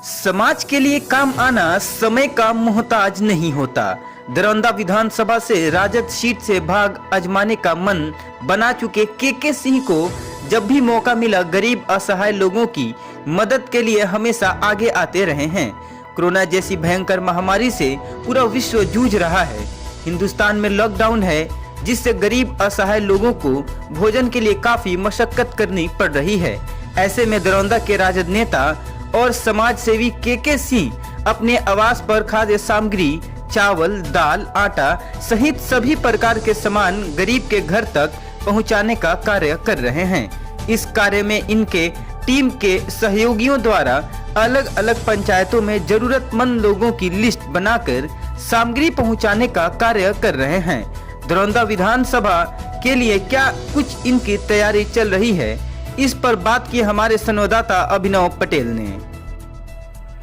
समाज के लिए काम आना समय का मोहताज नहीं होता। दरौंदा विधानसभा से राजद सीट से भाग आजमाने का मन बना चुके के सिंह को जब भी मौका मिला गरीब असहाय लोगों की मदद के लिए हमेशा आगे आते रहे हैं। कोरोना जैसी भयंकर महामारी से पूरा विश्व जूझ रहा है। हिंदुस्तान में लॉकडाउन है, जिससे गरीब असहाय लोगों को भोजन के लिए काफी मशक्कत करनी पड़ रही है। ऐसे में दरौंदा के राजद नेता और समाज सेवी के सिंह अपने आवास पर खाद्य सामग्री, चावल, दाल, आटा सहित सभी प्रकार के सामान गरीब के घर तक पहुंचाने का कार्य कर रहे हैं। इस कार्य में इनके टीम के सहयोगियों द्वारा अलग अलग पंचायतों में जरूरतमंद लोगों की लिस्ट बनाकर सामग्री पहुंचाने का कार्य कर रहे हैं। दरौंदा विधानसभा के लिए क्या कुछ इनकी तैयारी चल रही है, इस पर बात की हमारे संवाददाता अभिनव पटेल ने।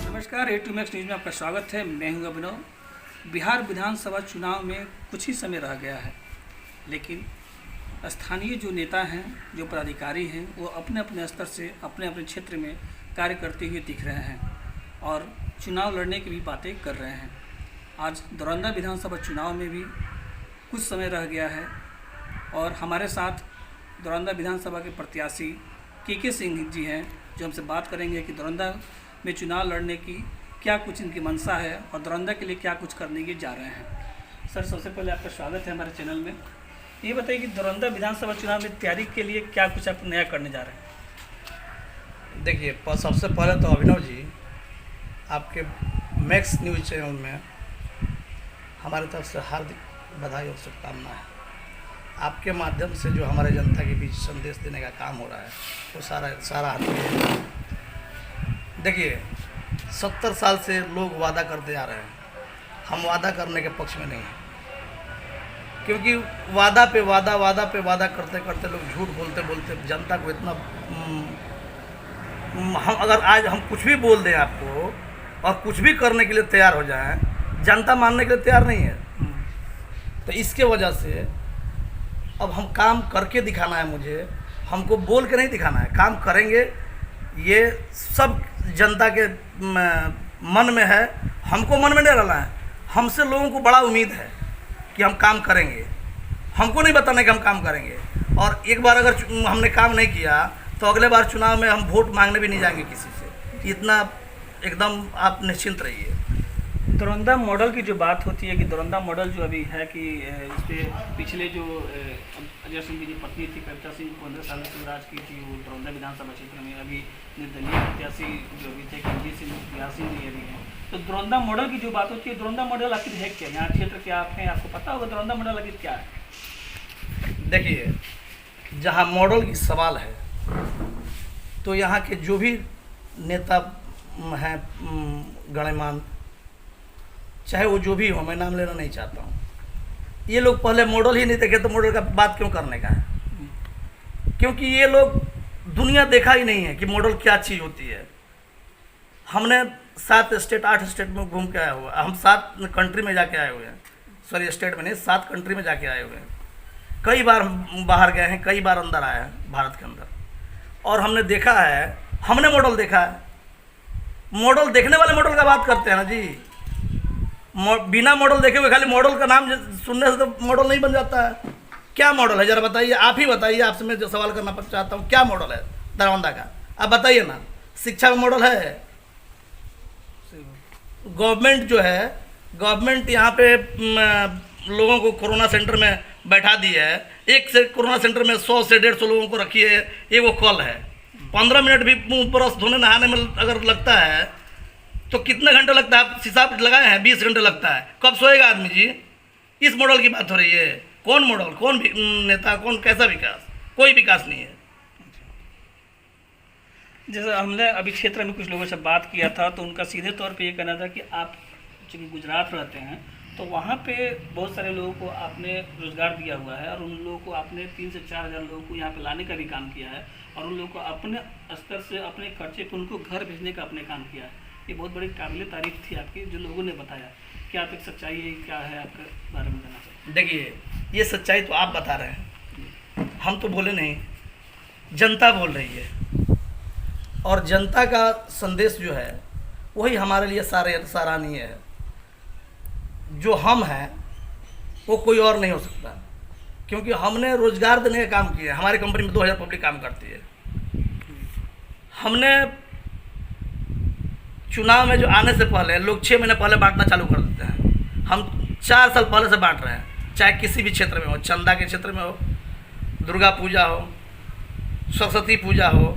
नमस्कार, A2 मैक्स न्यूज में आपका स्वागत है। मैं हूं अभिनव। बिहार विधानसभा चुनाव में कुछ ही समय रह गया है, लेकिन स्थानीय जो नेता हैं, जो पदाधिकारी हैं, वो अपने अपने स्तर से अपने अपने क्षेत्र में कार्य करते हुए दिख रहे हैं और चुनाव लड़ने की भी बातें कर रहे हैं। आज दरौंदा विधानसभा चुनाव में भी कुछ समय रह गया है और हमारे साथ दरौंदा विधानसभा के प्रत्याशी के सिंह जी हैं, जो हमसे बात करेंगे कि दरौंदा में चुनाव लड़ने की क्या कुछ इनकी मंशा है और दरौंदा के लिए क्या कुछ करने के जा रहे हैं। सर, सबसे पहले आपका स्वागत है हमारे चैनल में। ये बताइए कि दरौंदा विधानसभा चुनाव में तैयारी के लिए क्या कुछ आप नया करने जा रहे हैं? देखिए, सबसे पहले तो अभिनव जी, आपके मैक्स न्यूज चैनल में हमारी तरफ से हार्दिक बधाई और शुभकामनाएं। आपके माध्यम से जो हमारे जनता के बीच संदेश देने का काम हो रहा है, वो सारा आदमी। देखिए, 70 साल से लोग वादा करते आ रहे हैं। हम वादा करने के पक्ष में नहीं हैं, क्योंकि वादा पे वादा करते करते लोग झूठ बोलते बोलते जनता को इतना हम अगर आज हम कुछ भी बोल दें आपको और कुछ भी करने के लिए तैयार हो जाएं, जनता मानने के लिए तैयार नहीं है। तो इसके वजह से अब हम काम करके दिखाना है। मुझे हमको बोल के नहीं दिखाना है, काम करेंगे। ये सब जनता के मन में है, हमको मन में नहीं डालना है। हमसे लोगों को बड़ा उम्मीद है कि हम काम करेंगे। हमको नहीं बताना कि हम काम करेंगे, और एक बार अगर हमने काम नहीं किया तो अगले बार चुनाव में हम वोट मांगने भी नहीं जाएंगे किसी से। इतना एकदम आप निश्चिंत रहिए। दरौंदा मॉडल की जो बात होती है कि दरौंदा मॉडल जो अभी है कि इस पर पिछले जो अजय सिंह की जो पत्नी थी कविता सिंह, 15 साल से राज की थी, वो दरौंदा विधानसभा क्षेत्र में अभी निर्दलीय प्रत्याशी जो अभी थे कंजी सिंह सिंह जी अभी हैं। तो दरौंदा मॉडल की जो बात होती है, दरौंदा मॉडल आखिर है क्या? यहाँ क्षेत्र के आप हैं, आपको पता होगा दरौंदा मॉडल आखिर क्या है। देखिए, जहाँ मॉडल की सवाल है तो यहाँ के जो भी नेता हैं गणमान्य, चाहे वो जो भी हो, मैं नाम लेना नहीं चाहता हूँ, ये लोग पहले मॉडल ही नहीं देखे तो मॉडल का बात क्यों करने का है? क्योंकि ये लोग दुनिया देखा ही नहीं है कि मॉडल क्या चीज़ होती है। हमने 7 स्टेट 8 स्टेट में घूम के आए हुए, हम 7 कंट्री में जाके आए हुए हैं। सॉरी, स्टेट में नहीं, 7 कंट्री में जाके आए हुए हैं। कई बार बाहर गए हैं, कई बार अंदर आए हैं भारत के अंदर, और हमने देखा है, हमने मॉडल देखा है। मॉडल देखने वाले मॉडल का बात करते हैं ना जी। बिना मॉडल देखे हुए खाली मॉडल का नाम सुनने से तो मॉडल नहीं बन जाता है। क्या मॉडल है, जरा बताइए, आप ही बताइए। आपसे मैं जो सवाल करना चाहता हूँ, क्या मॉडल है दरौंदा का, आप बताइए ना। शिक्षा का मॉडल है। गवर्नमेंट जो है, गवर्नमेंट यहाँ पे लोगों को कोरोना सेंटर में बैठा दी है। एक से कोरोना सेंटर में 100 से 150 लोगों को रखी है। ये वो कॉल है। 15 मिनट भी मुँह ब्रश धोने नहाने में अगर लगता है तो कितने घंटे लगता है? आप हिसाब लगाए हैं? 20 घंटे लगता है। कब सोएगा आदमी जी? इस मॉडल की बात हो रही है। कौन मॉडल, कौन नेता, कौन कैसा विकास? कोई विकास नहीं है। जैसे हमने अभी क्षेत्र में कुछ लोगों से बात किया था, तो उनका सीधे तौर पे ये कहना था कि आप चूँकि गुजरात रहते हैं, तो वहाँ पे बहुत सारे लोगों को आपने रोज़गार दिया हुआ है और उन लोगों को आपने 3 से 4 हज़ार लोगों को यहाँ पे लाने का भी काम किया है, और उन लोगों को अपने स्तर से अपने खर्चे पर उनको घर भेजने का आपने काम किया है। ये बहुत बड़ी काबिल तारीफ थी आपकी, जो लोगों ने बताया। क्या आप एक सच्चाई है, क्या है आपके बारे में कहना चाहिए? देखिए, ये सच्चाई तो आप बता रहे हैं, हम तो बोले नहीं, जनता बोल रही है। और जनता का संदेश जो है वही हमारे लिए सराहनीय है। जो हम हैं वो कोई और नहीं हो सकता, क्योंकि हमने रोजगार देने का काम किया है। हमारी कंपनी में 2000 पब्लिक काम करती है। हमने चुनाव में जो आने से पहले लोग 6 महीने पहले बांटना चालू कर देते हैं, हम 4 साल पहले से बांट रहे हैं। चाहे किसी भी क्षेत्र में हो, चंदा के क्षेत्र में हो, दुर्गा पूजा हो, सरस्वती पूजा हो,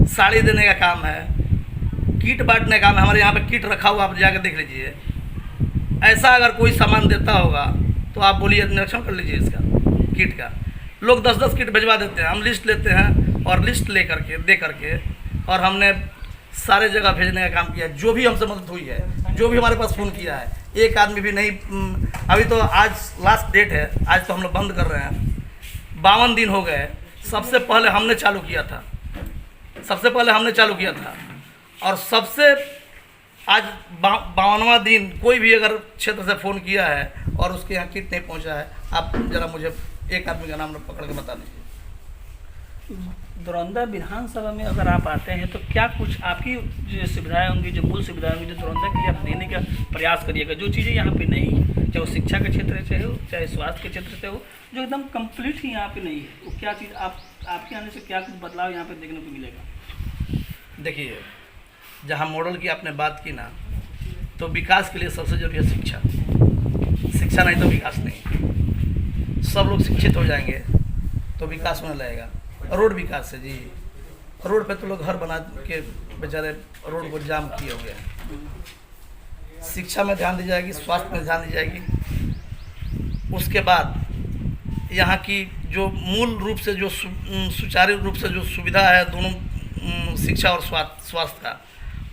साड़ी देने का काम है, किट बांटने का काम है। हमारे यहाँ पे किट रखा हुआ, आप जाकर देख लीजिए। ऐसा अगर कोई सामान देता होगा तो आप बोलिए, निरीक्षण कर लीजिए इसका किट का। लोग 10-10 किट भिजवा देते हैं, हम लिस्ट लेते हैं और लिस्ट ले करके दे करके, और हमने सारे जगह भेजने का काम किया। जो भी हमसे मदद हुई है, जो भी हमारे पास फ़ोन किया है, एक आदमी भी नहीं। अभी तो आज लास्ट डेट है, आज तो हम लोग बंद कर रहे हैं। 52 दिन हो गए। सबसे पहले हमने चालू किया था, और सबसे आज 52वां दिन कोई भी अगर क्षेत्र से फ़ोन किया है और उसके यहाँ किट नहीं पहुँचा है, आप ज़रा मुझे एक आदमी का नाम पकड़ के बता दीजिए। दरौंदा विधानसभा में अगर आप आते हैं तो क्या कुछ आपकी जो सुविधाएं होंगी, जो मूल सुविधाएं होंगी, जो दरौंदा के लिए आप देने का प्रयास करिएगा, जो चीज़ें यहाँ पे नहीं है, चाहे वो शिक्षा के क्षेत्र से हो, चाहे स्वास्थ्य के क्षेत्र से हो, जो एकदम कंप्लीट ही यहाँ पे नहीं है, वो क्या चीज़ आपके आने से क्या कुछ बदलाव यहाँ पे देखने को मिलेगा? देखिए, जहाँ मॉडल की आपने बात की ना, तो विकास के लिए सबसे जरूरी है शिक्षा। शिक्षा नहीं तो विकास नहीं। सब लोग शिक्षित हो जाएंगे तो विकास होने लगेगा। रोड विकास है जी, रोड पे तो लोग घर बना के बेचारे रोड को जाम किए हुए हैं। शिक्षा में ध्यान दी जाएगी, स्वास्थ्य में ध्यान दी जाएगी। उसके बाद यहाँ की जो मूल रूप से जो सुचारू रूप से जो सुविधा है दोनों शिक्षा और स्वास्थ्य का,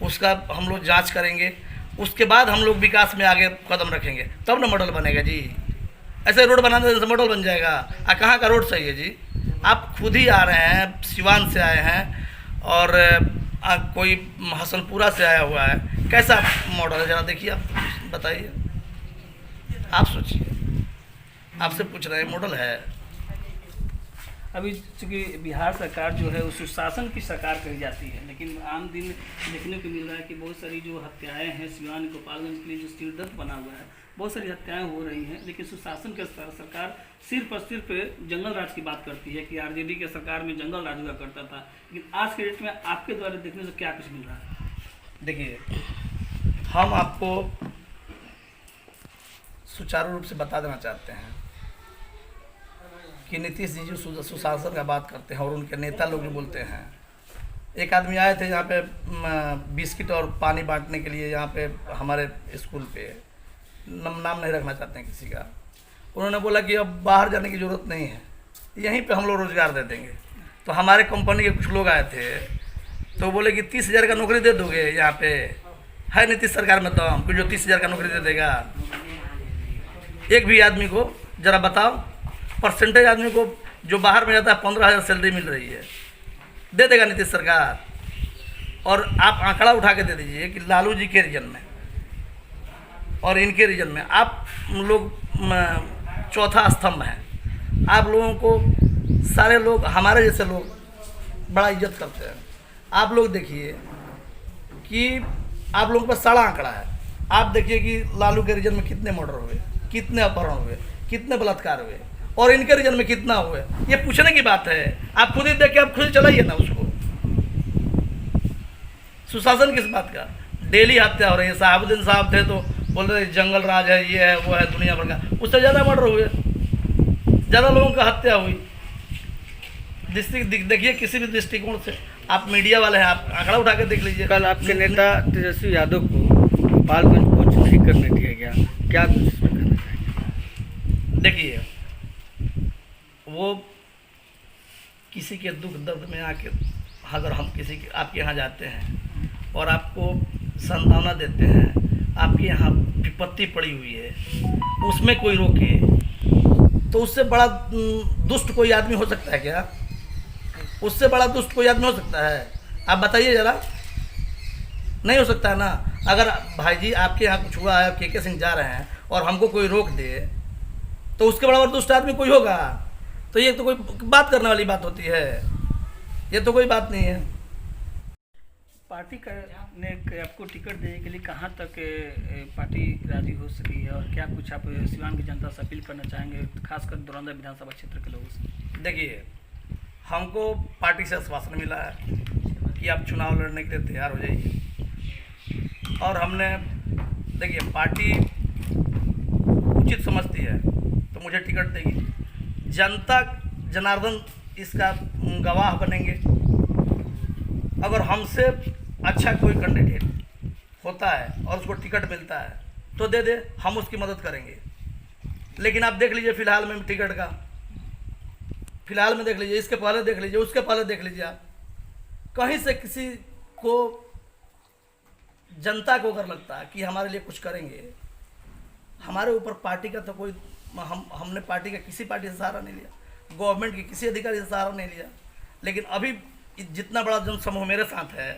उसका हम लोग जांच करेंगे। उसके बाद हम लोग विकास में आगे कदम रखेंगे, तब ना मॉडल बनेगा जी। ऐसे रोड बनाने से मॉडल बन जाएगा? कहाँ का रोड सही है जी? आप खुद ही आ रहे हैं, सिवान से आए हैं, और कोई हसनपुरा से आया हुआ है, कैसा मॉडल है? ज़रा देखिए, आप बताइए, आप सोचिए। आपसे पूछ रहे हैं, मॉडल है। अभी चूँकि बिहार सरकार जो है वो सुशासन की सरकार कही जाती है, लेकिन आम दिन देखने को मिल रहा है कि बहुत सारी जो हत्याएं हैं, सिवान गोपालगंज के लिए जो सिरदर्द बना हुआ है, बहुत सारी हत्याएं हो रही हैं, लेकिन सुशासन के सरकार सिर्फ और सिर्फ जंगल राज की बात करती है कि आरजेडी के सरकार में जंगल राज हुआ करता था। लेकिन आज के डेट में आपके द्वारा देखने से क्या कुछ मिल रहा है? देखिए, हम आपको सुचारू रूप से बता देना चाहते हैं कि नीतीश जी जो सुशासन का बात करते हैं और उनके नेता लोग जो बोलते हैं। एक आदमी आए थे यहाँ पे बिस्किट और पानी बांटने के लिए, यहाँ पे हमारे स्कूल पे, नाम नहीं रखना चाहते हैं किसी का। उन्होंने बोला कि अब बाहर जाने की ज़रूरत नहीं है, यहीं पे हम लोग रोज़गार दे देंगे। तो हमारे कंपनी के कुछ लोग आए थे, तो बोले कि 30,000 का नौकरी दे दोगे? यहाँ पे है नीतीश सरकार में तो हमको जो 30,000 का नौकरी दे देगा? एक भी आदमी को ज़रा बताओ, परसेंटेज आदमी को जो बाहर में जाता है 15,000 सैलरी मिल रही है, दे देगा नीतीश सरकार? और आप आंकड़ा उठा के दे दीजिए कि लालू जी के रीजन में और इनके रीजन में आप लोग चौथा स्तंभ हैं। आप लोगों को सारे लोग, हमारे जैसे लोग बड़ा इज्जत करते हैं। आप लोग देखिए कि आप लोगों का सारा आंकड़ा है। आप देखिए कि लालू के रीजन में कितने मर्डर हुए, कितने अपहरण हुए, कितने बलात्कार हुए, और इनके रीजन में कितना हुए। ये पूछने की बात है। आप खुद ही देख के आप खुद ही चलाइए ना उसको। सुशासन किस बात का? डेली हत्या हो रही है। साहबुद्दीन साहब थे तो बोल रहे जंगल राज है, ये है, वो है, दुनिया भर का। उससे ज़्यादा मर्डर हुए, ज़्यादा लोगों का हत्या हुई। देखिए किसी भी दृष्टिकोण से, आप मीडिया वाले हैं, आप आंकड़ा उठा के देख लीजिए। कल आपके नेता तेजस्वी यादव को गोपालगंज पहुंच नहीं करने दिया गया, क्या कुछ इसमें कहना चाहिए? देखिए, वो किसी के दुख दर्द में आके, अगर हम किसी के आपके यहाँ जाते हैं और आपको सांत्वना देते हैं, आपके यहाँ विपत्ति पड़ी हुई है, उसमें कोई रोके, तो उससे बड़ा दुष्ट कोई आदमी हो सकता है क्या? उससे बड़ा दुष्ट कोई आदमी हो सकता है? आप बताइए ज़रा, नहीं हो सकता है ना। अगर भाई जी आपके यहाँ कुछ हुआ है, के सिंह जा रहे हैं और हमको कोई रोक दे, तो उसके बड़ा दुष्ट आदमी कोई होगा? तो ये तो कोई बात करने वाली बात होती है, ये तो कोई बात नहीं है। पार्टी का ने आपको टिकट देने के लिए कहाँ तक पार्टी राजी हो सकी है, और क्या कुछ आप सिवान की जनता से अपील करना चाहेंगे, खासकर दरौंदा विधानसभा क्षेत्र के लोगों से? देखिए, हमको पार्टी से आश्वासन मिला है कि आप चुनाव लड़ने के लिए तैयार हो जाइए, और हमने देखिए पार्टी उचित समझती है तो मुझे टिकट देगी। जनता जनार्दन इसका गवाह बनेंगे। अगर हमसे अच्छा कोई कैंडिडेट होता है और उसको टिकट मिलता है तो दे दे, हम उसकी मदद करेंगे। लेकिन आप देख लीजिए फिलहाल में टिकट का, फिलहाल में देख लीजिए, इसके पहले देख लीजिए, उसके पहले देख लीजिए, आप कहीं से किसी को जनता को अगर लगता है कि हमारे लिए कुछ करेंगे, हमारे ऊपर पार्टी का तो कोई हमने पार्टी का किसी पार्टी से सहारा नहीं लिया, गवर्नमेंट के किसी अधिकारी से सहारा नहीं लिया। लेकिन अभी जितना बड़ा जनसमूह मेरे साथ है,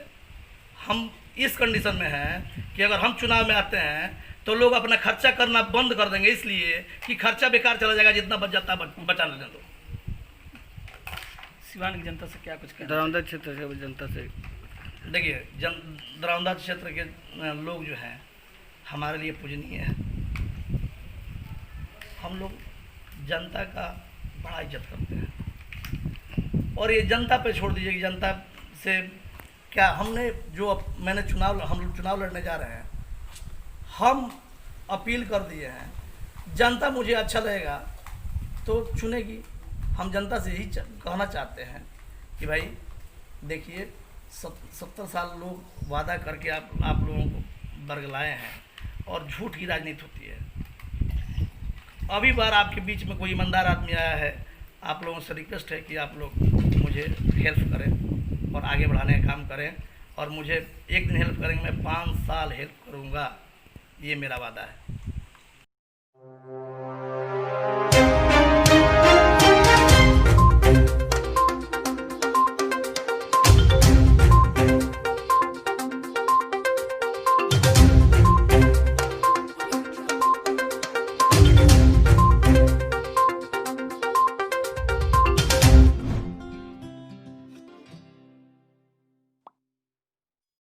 हम इस कंडीशन में हैं कि अगर हम चुनाव में आते हैं तो लोग अपना खर्चा करना बंद कर देंगे, इसलिए कि खर्चा बेकार चला जाएगा, जितना बच जाता है बचा लेने दो। सिवान की जनता से क्या कुछ कहना? दरौंदा क्षेत्र से जनता से देखिए, दरौंदा क्षेत्र के लोग जो हैं हमारे लिए पूजनीय है। हम लोग जनता का बड़ा इज्जत करते हैं, और ये जनता पे छोड़ दीजिए कि जनता से क्या हमने जो हम लोग चुनाव लड़ने जा रहे हैं, हम अपील कर दिए हैं। जनता मुझे अच्छा लगेगा तो चुनेगी। हम जनता से यही कहना चाहते हैं कि भाई देखिए, 70 साल लोग वादा करके आप लोगों को बरगलाए हैं, और झूठ की राजनीति होती है। अभी बार आपके बीच में कोई ईमानदार आदमी आया है, आप लोगों से रिक्वेस्ट है कि आप लोग मुझे हेल्प करें और आगे बढ़ाने का काम करें, और मुझे एक दिन हेल्प करेंगे, मैं 5 साल हेल्प करूँगा, ये मेरा वादा है।